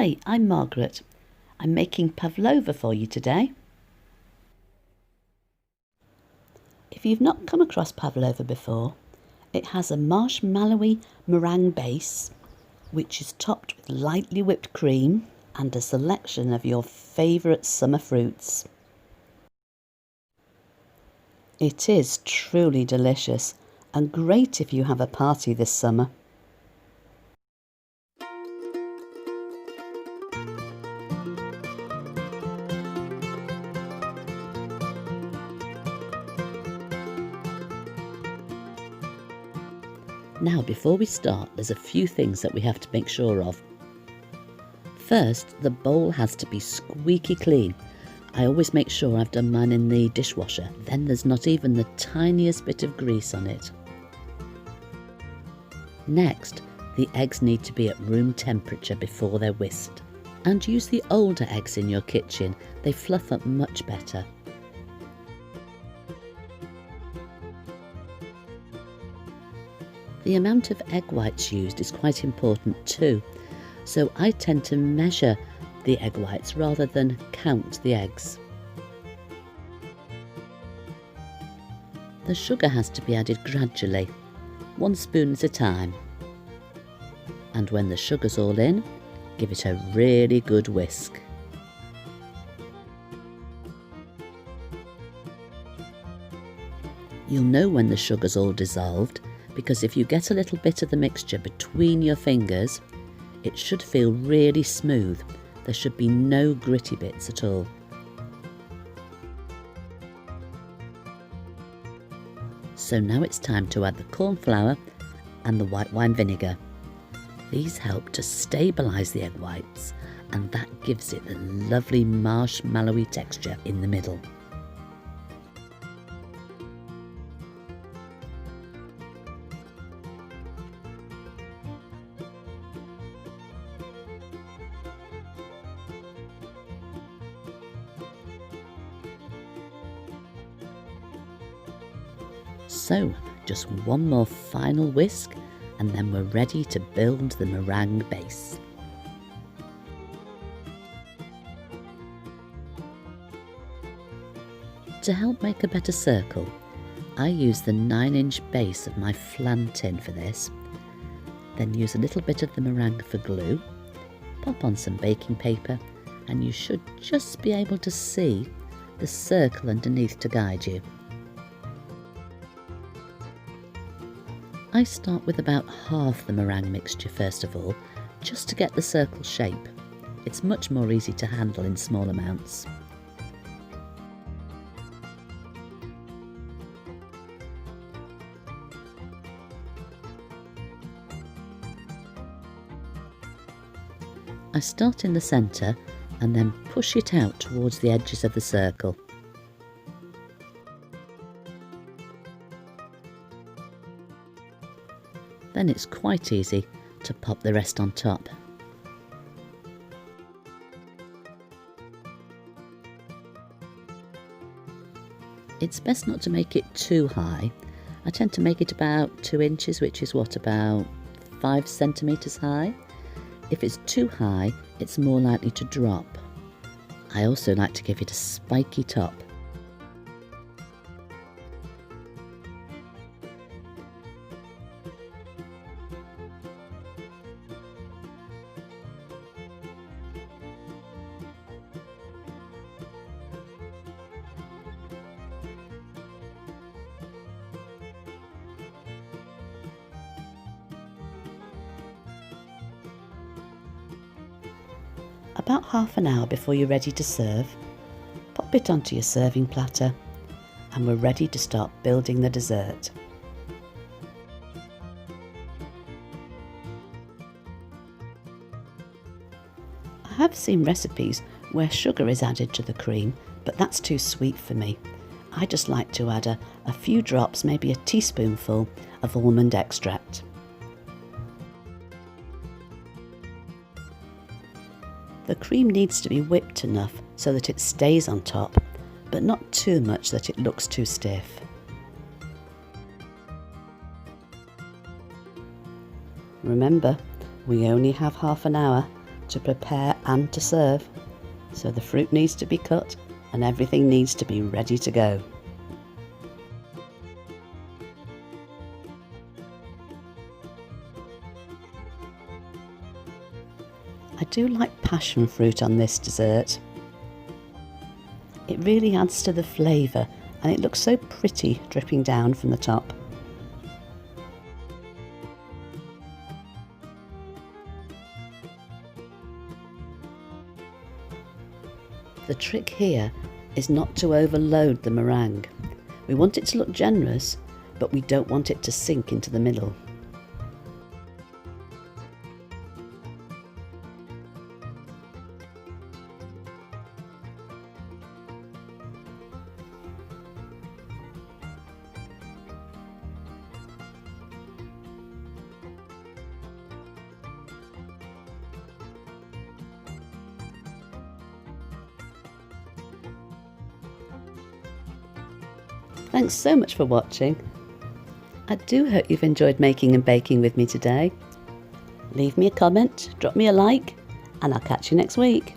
Hi, I'm Margaret. I'm making pavlova for you today. If you've not come across pavlova before, it has a marshmallowy meringue base, which is topped with lightly whipped cream and a selection of your favourite summer fruits. It is truly delicious and great if you have a party this summer. Now, before we start, there's a few things that we have to make sure of. First, the bowl has to be squeaky clean. I always make sure I've done mine in the dishwasher, then there's not even the tiniest bit of grease on it. Next, the eggs need to be at room temperature before they're whisked. And use the older eggs in your kitchen, they fluff up much better. The amount of egg whites used is quite important too, so I tend to measure the egg whites rather than count the eggs. The sugar has to be added gradually, 1 spoon at a time. And when the sugar's all in, give it a really good whisk. You'll know when the sugar's all dissolved, because if you get a little bit of the mixture between your fingers, it should feel really smooth. There should be no gritty bits at all. So now it's time to add the cornflour and the white wine vinegar. These help to stabilise the egg whites, and that gives it the lovely marshmallowy texture in the middle. So, just one more final whisk and then we're ready to build the meringue base. To help make a better circle, I use the 9-inch base of my flan tin for this, then use a little bit of the meringue for glue, pop on some baking paper, and you should just be able to see the circle underneath to guide you. I start with about half the meringue mixture first of all, just to get the circle shape. It's much more easy to handle in small amounts. I start in the centre and then push it out towards the edges of the circle. Then it's quite easy to pop the rest on top. It's best not to make it too high. I tend to make it about 2 inches, which is about 5 centimetres high. If it's too high, it's more likely to drop. I also like to give it a spiky top. About half an hour before you're ready to serve, pop it onto your serving platter and we're ready to start building the dessert. I have seen recipes where sugar is added to the cream, but that's too sweet for me. I just like to add a few drops, maybe a teaspoonful of almond extract. The cream needs to be whipped enough so that it stays on top, but not too much that it looks too stiff. Remember, we only have half an hour, to prepare and to serve. So the fruit needs to be cut and everything needs to be ready to go. I do like passion fruit on this dessert. It really adds to the flavour and it looks so pretty dripping down from the top. The trick here is not to overload the meringue. We want it to look generous, but we don't want it to sink into the middle. Thanks so much for watching. I do hope you've enjoyed making and baking with me today. Leave me a comment, drop me a like, and I'll catch you next week.